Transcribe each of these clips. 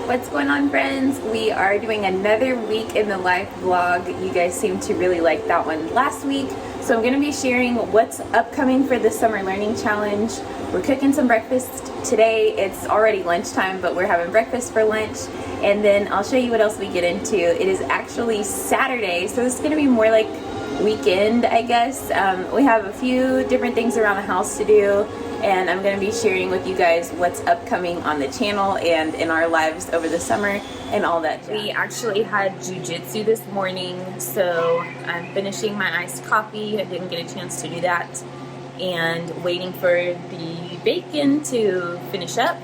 What's going on, friends? We are doing another week in the life vlog. You guys seem to really like that one last week. So I'm going to be sharing what's upcoming for the Summer Learning Challenge. We're cooking some breakfast today. It's already lunchtime, but we're having breakfast for lunch. And then I'll show you what else we get into. It is actually Saturday, so this is going to be more like weekend, I guess. We have a few different things around the house to do, and I'm going to be sharing with you guys what's upcoming on the channel and in our lives over the summer and all that jazz. We actually had jujitsu this morning, so I'm finishing my iced coffee. I didn't get a chance to do that, and waiting for the bacon to finish up.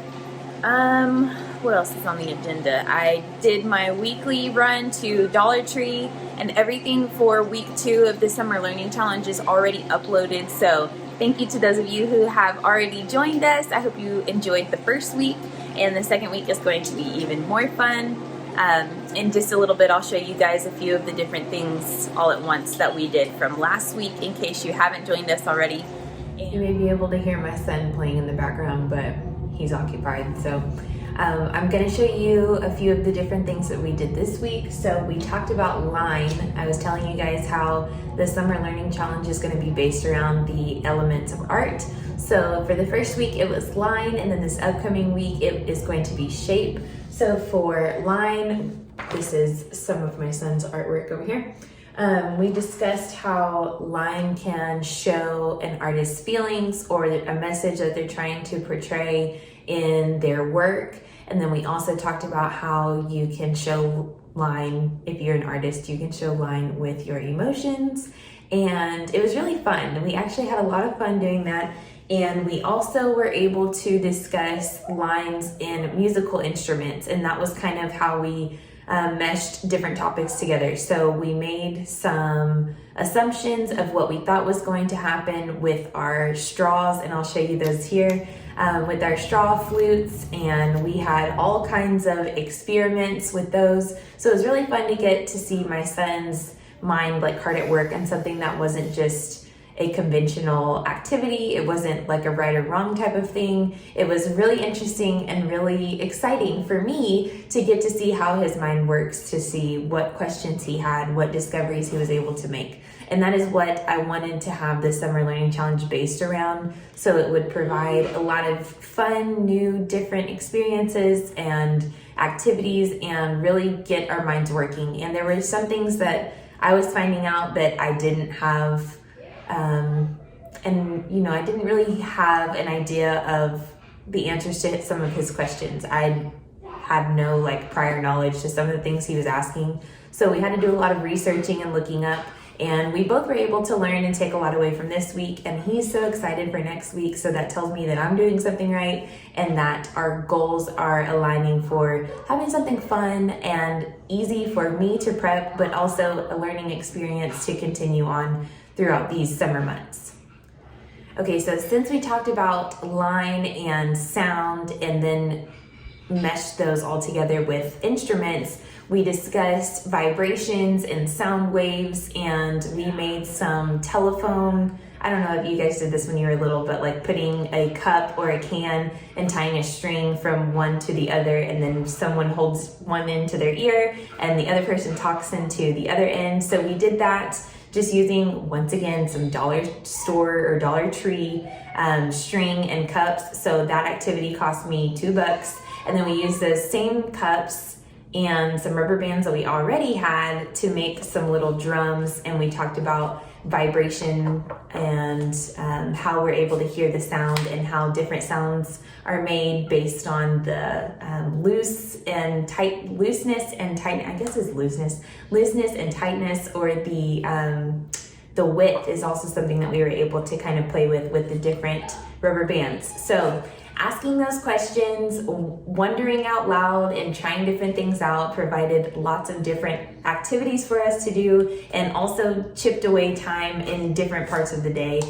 What else is on the agenda? I did my weekly run to Dollar Tree, and everything for week 2 of the Summer Learning Challenge is already uploaded. So thank you to those of you who have already joined us. I hope you enjoyed the first week, and the second week is going to be even more fun. In just a little bit, I'll show you guys a few of the different things all at once that we did from last week, in case you haven't joined us already. You may be able to hear my son playing in the background, but he's occupied. So I'm going to show you a few of the different things that we did this week. So we talked about line. I was telling you guys how the Summer Learning Challenge is going to be based around the elements of art. So for the first week it was line, and then this upcoming week it is going to be shape. So for line, this is some of my son's artwork over here. We discussed how line can show an artist's feelings or a message that they're trying to portray in their work. And then we also talked about how you can show line, if you're an artist, you can show line with your emotions. And it was really fun. We actually had a lot of fun doing that. And we also were able to discuss lines in musical instruments. And that was kind of how we meshed different topics together. So we made some assumptions of what we thought was going to happen with our straws, and I'll show you those here, with our straw flutes, and we had all kinds of experiments with those. So it was really fun to get to see my son's mind like hard at work on something that wasn't just a conventional activity. It wasn't like a right or wrong type of thing. It was really interesting and really exciting for me to get to see how his mind works, to see what questions he had, what discoveries he was able to make. And that is what I wanted to have the Summer Learning Challenge based around. So it would provide a lot of fun, new, different experiences and activities and really get our minds working. And there were some things that I was finding out that I didn't have, I didn't really have an idea of the answers to some of his questions. I had no like prior knowledge to some of the things he was asking. So we had to do a lot of researching and looking up, and we both were able to learn and take a lot away from this week. And he's so excited for next week. So that tells me that I'm doing something right and that our goals are aligning for having something fun and easy for me to prep, but also a learning experience to continue on throughout these summer months. Okay, so since we talked about line and sound and then meshed those all together with instruments, we discussed vibrations and sound waves, and we made some telephone, I don't know if you guys did this when you were little, but like putting a cup or a can and tying a string from one to the other, and then someone holds one end to their ear and the other person talks into the other end. So we did that just using, once again, some dollar store or Dollar Tree string and cups. So that activity cost me $2. And then we used those same cups and some rubber bands that we already had to make some little drums. And we talked about vibration and how we're able to hear the sound and how different sounds are made based on the looseness and tightness, or the width is also something that we were able to kind of play with the different rubber bands. So asking those questions, wondering out loud, and trying different things out provided lots of different activities for us to do, and also chipped away time in different parts of the day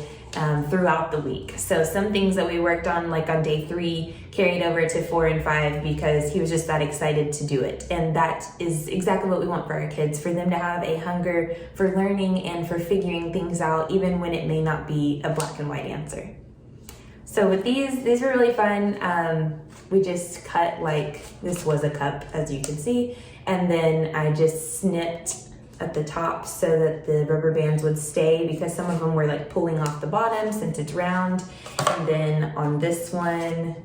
throughout the week. So some things that we worked on, like on day 3, carried over to 4 and 5 because he was just that excited to do it. And that is exactly what we want for our kids, for them to have a hunger for learning and for figuring things out, even when it may not be a black and white answer. So with these were really fun. we just cut, like, this was a cup, as you can see, and then I just snipped at the top so that the rubber bands would stay, because some of them were like pulling off the bottom since it's round. And then on this one,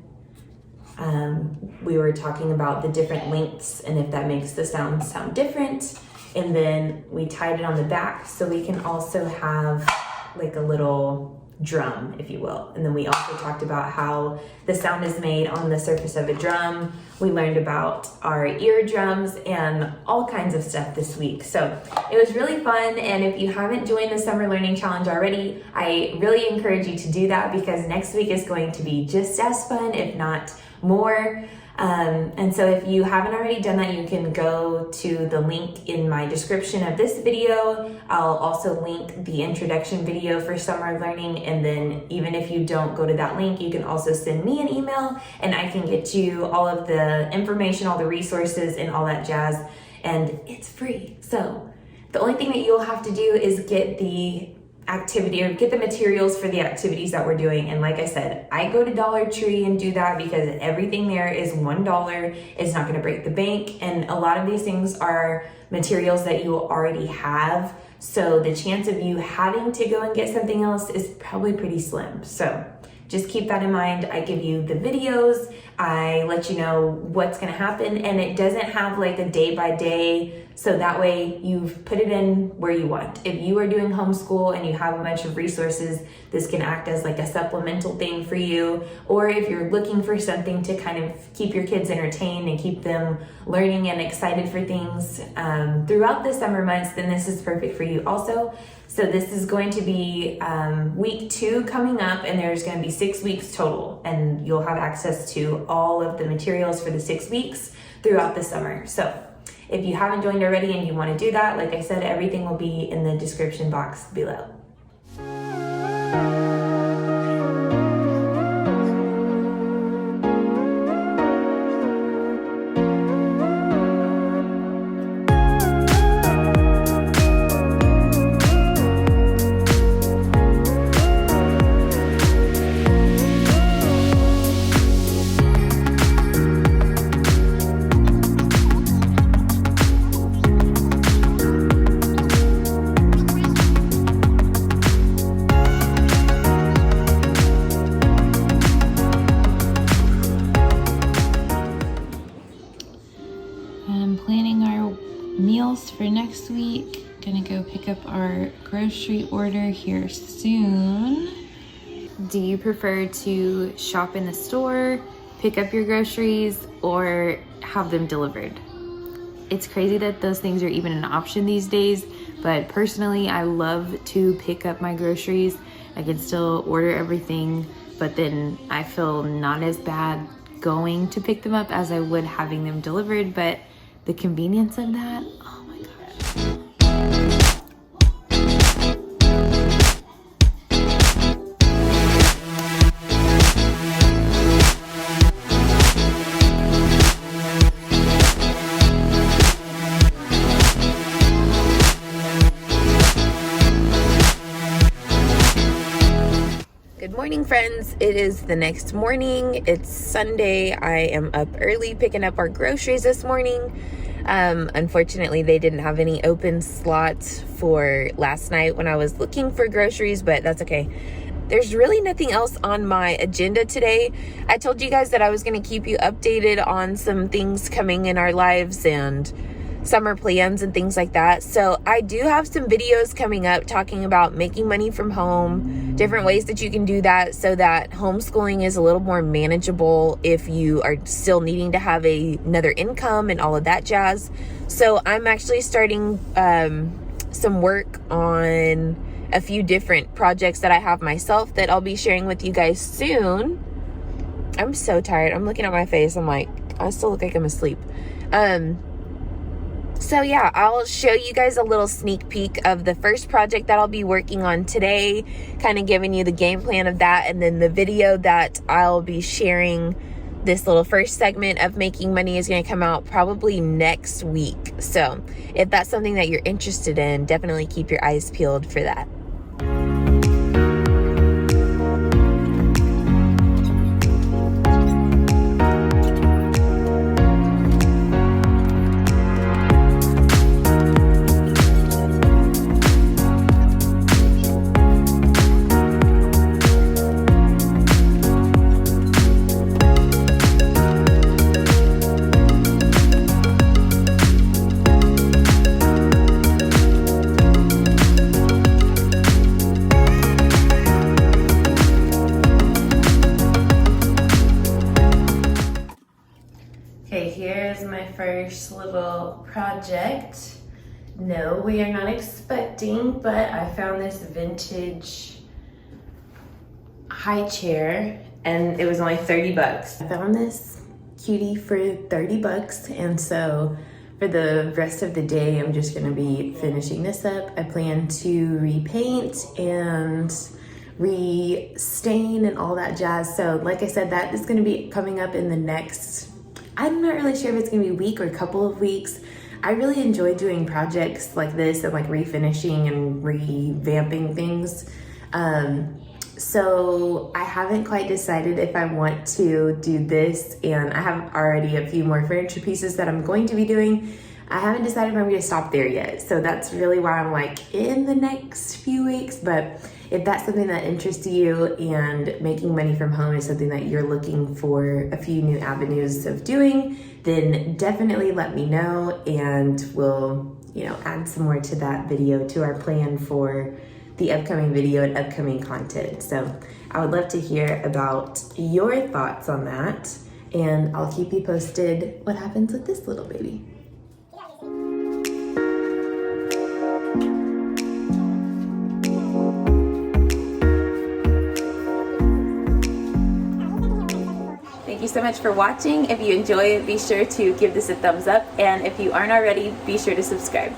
we were talking about the different lengths and if that makes the sound sound different. And then we tied it on the back so we can also have like a little drum, if you will. And then we also talked about how the sound is made on the surface of a drum. We learned about our eardrums and all kinds of stuff this week. So it was really fun. And if you haven't joined the Summer Learning Challenge already, I really encourage you to do that, because next week is going to be just as fun, if not more. And so if you haven't already done that, you can go to the link in my description of this video. I'll also link the introduction video for summer learning. And then even if you don't go to that link, you can also send me an email and I can get you all of the information, all the resources and all that jazz. And it's free. So the only thing that you'll have to do is get the activity or get the materials for the activities that we're doing. And like I said, I go to Dollar Tree and do that because everything there is $1. It's not going to break the bank. And a lot of these things are materials that you already have. So the chance of you having to go and get something else is probably pretty slim. So just keep that in mind. I give you the videos, I let you know what's gonna happen, and it doesn't have like a day by day, so that way you've put it in where you want. If you are doing homeschool and you have a bunch of resources, this can act as like a supplemental thing for you. Or if you're looking for something to kind of keep your kids entertained and keep them learning and excited for things throughout the summer months, then this is perfect for you also. So this is going to be week 2 coming up, and there's going to be 6 weeks total, and you'll have access to all of the materials for the 6 weeks throughout the summer. So if you haven't joined already and you want to do that, like I said, everything will be in the description box below. Planning our meals for next week. Gonna go pick up our grocery order here soon. Do you prefer to shop in the store, pick up your groceries, or have them delivered? It's crazy that those things are even an option these days, but personally, I love to pick up my groceries. I can still order everything, but then I feel not as bad going to pick them up as I would having them delivered, but the convenience of that, oh my gosh. Good morning, friends. It is the next morning. It's Sunday. I am up early picking up our groceries this morning. Unfortunately, they didn't have any open slots for last night when I was looking for groceries, but that's okay. There's really nothing else on my agenda today. I told you guys that I was going to keep you updated on some things coming in our lives and summer plans and things like that. So I do have some videos coming up talking about making money from home, different ways that you can do that so that homeschooling is a little more manageable if you are still needing to have another income and all of that jazz. So I'm actually starting some work on a few different projects that I have myself that I'll be sharing with you guys soon. I'm so tired. I'm looking at my face. I'm like, I still look like I'm asleep. So yeah, I'll show you guys a little sneak peek of the first project that I'll be working on today, kind of giving you the game plan of that, and then the video that I'll be sharing, this little first segment of making money, is going to come out probably next week. So if that's something that you're interested in, definitely keep your eyes peeled for that. here's my first little project. No, we are not expecting, but I found this vintage high chair and it was only 30 bucks. I found this cutie for 30 bucks, and so for the rest of the day, I'm just gonna be finishing this up. I plan to repaint and re-stain and all that jazz. So like I said, that is gonna be coming up in the next, I'm not really sure if it's gonna be a week or a couple of weeks. I really enjoy doing projects like this and like refinishing and revamping things. So I haven't quite decided if I want to do this, and I have already a few more furniture pieces that I'm going to be doing. I haven't decided if I'm going to stop there yet. So that's really why I'm like in the next few weeks. But if that's something that interests you and making money from home is something that you're looking for a few new avenues of doing, then definitely let me know and we'll, add some more to that video, to our plan for the upcoming video and upcoming content. So I would love to hear about your thoughts on that, and I'll keep you posted what happens with this little baby. Thank you so much for watching. If you enjoy it, be sure to give this a thumbs up, and if you aren't already, be sure to subscribe.